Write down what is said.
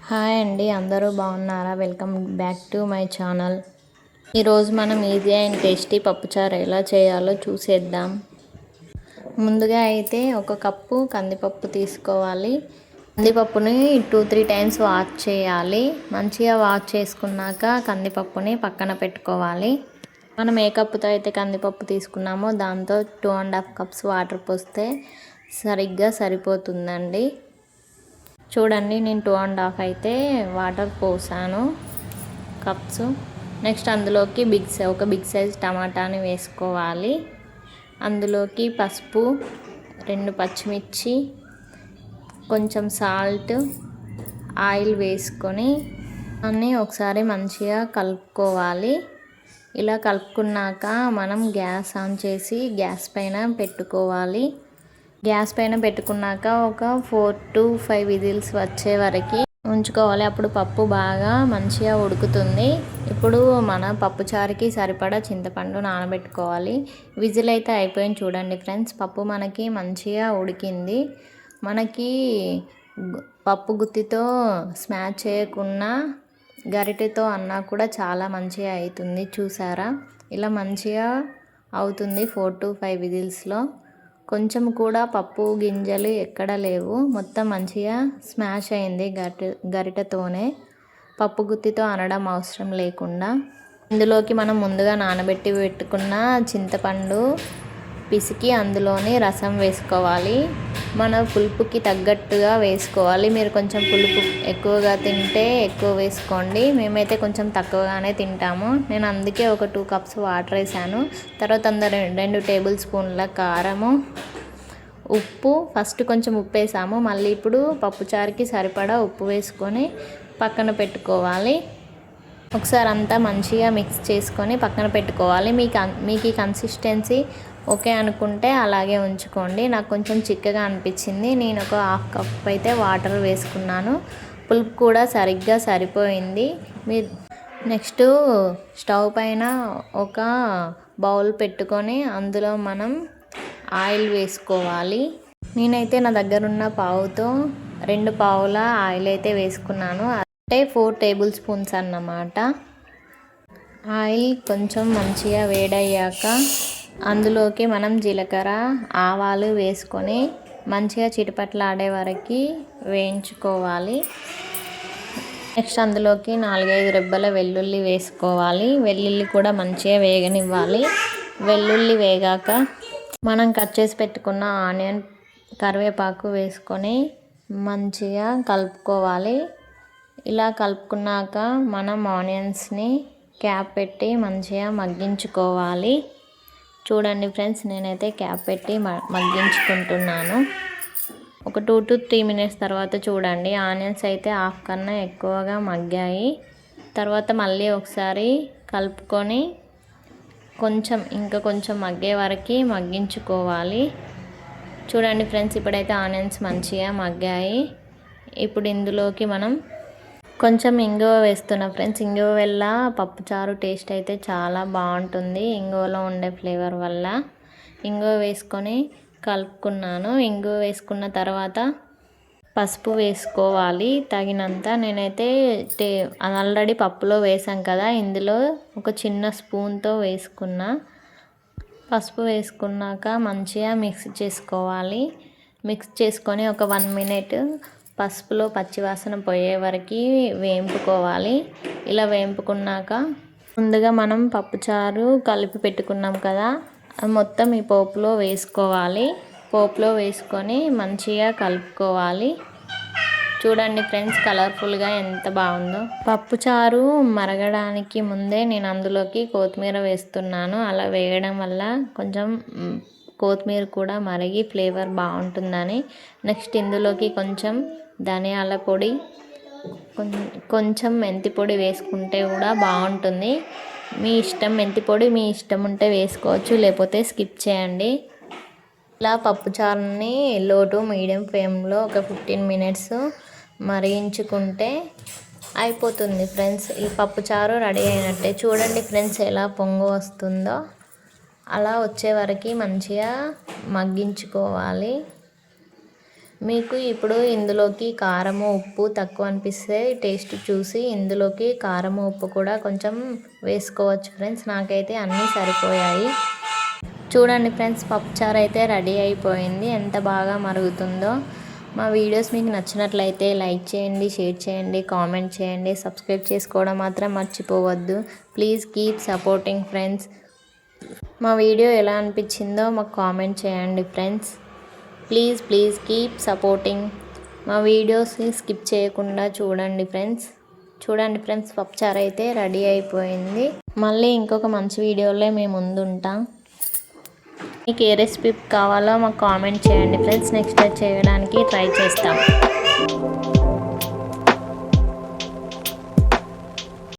Hi అండి, అందరూ బాగున్నారా? Welcome back to my channel. ఈరోజు మనం ఈజీ అండ్ టేస్టీ పప్పుచారు ఎలా చేయాలో చూసేద్దాం. ముందుగా అయితే ఒక కప్పు కందిపప్పు తీసుకోవాలి. కందిపప్పుని 2-3 టైమ్స్ వాష్ చేయాలి. మంచిగా వాష్ చేసుకున్నాక కందిపప్పుని పక్కన పెట్టుకోవాలి. మనం ఏ కప్పుతో అయితే కందిపప్పు తీసుకున్నామో దాంతో 2.5 కప్స్ వాటర్ పోస్తే సరిగ్గా సరిపోతుందండి. చూడండి, నేను 2.5 అయితే వాటర్ పోసాను కప్స్. నెక్స్ట్ అందులోకి ఒక బిగ్ సైజ్ టమాటాని వేసుకోవాలి. అందులోకి పసుపు, 2 పచ్చిమిర్చి, కొంచెం సాల్ట్, ఆయిల్ వేసుకొని అన్నీ ఒకసారి మంచిగా కలుపుకోవాలి. ఇలా కలుపుకున్నాక మనం గ్యాస్ ఆన్ చేసి గ్యాస్ పైన పెట్టుకోవాలి. గ్యాస్ పైన పెట్టుకున్నాక ఒక 4-5 విజిల్స్ వచ్చే వరకు ఉంచుకోవాలి. అప్పుడు పప్పు బాగా మంచిగా ఉడుకుతుంది. ఇప్పుడు మన పప్పుచారుకి సరిపడా చింతపండు నానబెట్టుకోవాలి. విజిల్ అయితే అయిపోయింది. చూడండి ఫ్రెండ్స్, పప్పు మనకి మంచిగా ఉడికింది. మనకి పప్పు గుత్తితో స్మాష్ చేయకుండా గరిటెతో అన్నా కూడా చాలా మంచిగా అవుతుంది. చూసారా, ఇలా మంచిగా అవుతుంది 4-5 విజిల్స్లో. కొంచెం కూడా పప్పు గింజలు ఎక్కడ లేవు, మొత్తం మంచిగా స్మాష్ అయింది గరిటెతోనే, పప్పు గుత్తితో అనడం అవసరం లేకుండా. ఇందులోకి మనం ముందుగా నానబెట్టి పెట్టుకున్న చింతపండు పిసికి అందులోని రసం వేసుకోవాలి. మన పులుపుకి తగ్గట్టుగా వేసుకోవాలి. మీరు కొంచెం పులుపు ఎక్కువగా తింటే ఎక్కువ వేసుకోండి. మేమైతే కొంచెం తక్కువగానే తింటాము. నేను అందుకే ఒక 2 కప్స్ వాటర్ వేసాను. తర్వాత 2 టేబుల్ స్పూన్ల కారము, ఉప్పు, ఫస్ట్ కొంచెం ఉప్పు వేసాము, మళ్ళీ ఇప్పుడు పప్పుచారుకి సరిపడా ఉప్పు వేసుకొని పక్కన పెట్టుకోవాలి. ఒకసారి అంతా మంచిగా మిక్స్ చేసుకొని పక్కన పెట్టుకోవాలి. మీకు ఈ కన్సిస్టెన్సీ ఓకే అనుకుంటే అలాగే ఉంచుకోండి. నాకు కొంచెం చిక్కగా అనిపించింది. నేను ఒక 1/2 కప్ అయితే వాటర్ వేసుకున్నాను. పులుపు కూడా సరిగ్గా సరిపోయింది. నెక్స్ట్ స్టవ్ పైన ఒక బౌల్ పెట్టుకొని అందులో మనం ఆయిల్ వేసుకోవాలి. నేనైతే నా దగ్గర ఉన్న పావుతో 2 పావుల ఆయిల్ అయితే వేసుకున్నాను. అంటే 4 టేబుల్ స్పూన్స్ అన్నమాట. ఆయిల్ కొంచెం మంచిగా వేడయ్యాక అందులోకి మనం జీలకర్ర, ఆవాలు వేసుకొని మంచిగా చిటపట్లాడే వరకు వేయించుకోవాలి. నెక్స్ట్ అందులోకి 4-5 రెబ్బల వెల్లుల్లి వేసుకోవాలి. వెల్లుల్లి కూడా మంచిగా వేగనివ్వాలి. వెల్లుల్లి వేగాక మనం కట్ చేసి పెట్టుకున్న ఆనియన్, కరివేపాకు వేసుకొని మంచిగా కలుపుకోవాలి. ఇలా కలుపుకున్నాక మనం ఆనియన్స్ని క్యాప్ పెట్టి మంచిగా మగ్గించుకోవాలి. చూడండి ఫ్రెండ్స్, నేనైతే క్యాప్ పెట్టి మగ్గించుకుంటున్నాను. ఒక 2-3 మినిట్స్ తర్వాత చూడండి, ఆనియన్స్ అయితే హాఫ్ కన్నా ఎక్కువగా మగ్గాయి. తర్వాత మళ్ళీ ఒకసారి కలుపుకొని ఇంకా కొంచెం మగ్గే వరకు మగ్గించుకోవాలి. చూడండి ఫ్రెండ్స్, ఇప్పుడైతే ఆనియన్స్ మంచిగా మగ్గాయి. ఇప్పుడు ఇందులోకి మనం కొంచెం ఇంగువ వేస్తున్నా ఫ్రెండ్స్. ఇంగువ వల్ల పప్పుచారు టేస్ట్ అయితే చాలా బాగుంటుంది. ఇంగువలో ఉండే ఫ్లేవర్ వల్ల ఇంగువ వేసుకొని కలుపుకున్నాను. ఇంగువ వేసుకున్న తర్వాత పసుపు వేసుకోవాలి తగినంత. నేనైతే ఆల్రెడీ పప్పులో వేసాం కదా, ఇందులో ఒక చిన్న స్పూన్తో వేసుకున్నా. పసుపు వేసుకున్నాక మంచిగా మిక్స్ చేసుకోవాలి. మిక్స్ చేసుకొని ఒక 1 మినిట్ పసుపులో పచ్చివాసన పోయే వరకు వేంపుకోవాలి. ఇలా వేంపుకున్నాక ముందుగా మనం పప్పుచారు కలిపి పెట్టుకున్నాం కదా, అది మొత్తం ఈ పోపులో వేసుకోవాలి. పోపులో వేసుకొని మంచిగా కలుపుకోవాలి. చూడండి ఫ్రెండ్స్, కలర్ఫుల్గా ఎంత బాగుందో. పప్పుచారు మరగడానికి ముందే నేను అందులోకి కొత్తిమీర వేస్తున్నాను. అలా వేయడం వల్ల కొంచెం కొత్తిమీర కూడా మరిగి ఫ్లేవర్ బాగుంటుందని. నెక్స్ట్ ఇందులోకి కొంచెం ధనియాల పొడి, కొంచెం మెంతి పొడి వేసుకుంటే కూడా బాగుంటుంది. మీ ఇష్టం, మెంతి పొడి మీ ఇష్టం ఉంటే వేసుకోవచ్చు, లేకపోతే స్కిప్ చేయండి. ఇలా పప్పుచారుని లో టు మీడియం ఫ్లేమ్లో ఒక 15 మినిట్స్ మరిగించుకుంటే అయిపోతుంది ఫ్రెండ్స్. ఈ పప్పుచారు రెడీ అయినట్టే. చూడండి ఫ్రెండ్స్, ఎలా పొంగు వస్తుందో అలా వచ్చే వరకు మంచిగా మగ్గించుకోవాలి. మీకు ఇప్పుడు ఇందులోకి కారము ఉప్పు తక్కువ అనిపిస్తే టేస్ట్ చూసి ఇందులోకి కారము ఉప్పు కూడా కొంచెం వేసుకోవచ్చు ఫ్రెండ్స్. నాకైతే అన్నీ సరిపోయాయి. చూడండి ఫ్రెండ్స్, పప్పుచారు అయితే రెడీ అయిపోయింది. ఎంత బాగా మరుగుతుందో. మా వీడియోస్ మీకు నచ్చినట్లయితే లైక్ చేయండి, షేర్ చేయండి, కామెంట్ చేయండి, సబ్స్క్రైబ్ చేసుకోవడం మాత్రం మర్చిపోవద్దు. Please keep supporting friends. మా వీడియో ఎలా అనిపించిందో మాకు కామెంట్ చేయండి ఫ్రెండ్స్. Please keep supporting. మా వీడియోస్ని స్కిప్ చేయకుండా చూడండి ఫ్రెండ్స్. చూడండి ఫ్రెండ్స్, పప్పుచారు అయితే రెడీ అయిపోయింది. మళ్ళీ ఇంకొక మంచి వీడియోలో మేము ముందుంటాం. మీకు ఏ రెసిపీ కావాలో మాకు కామెంట్ చేయండి ఫ్రెండ్స్. నెక్స్ట్ చేయడానికి ట్రై చేస్తాం.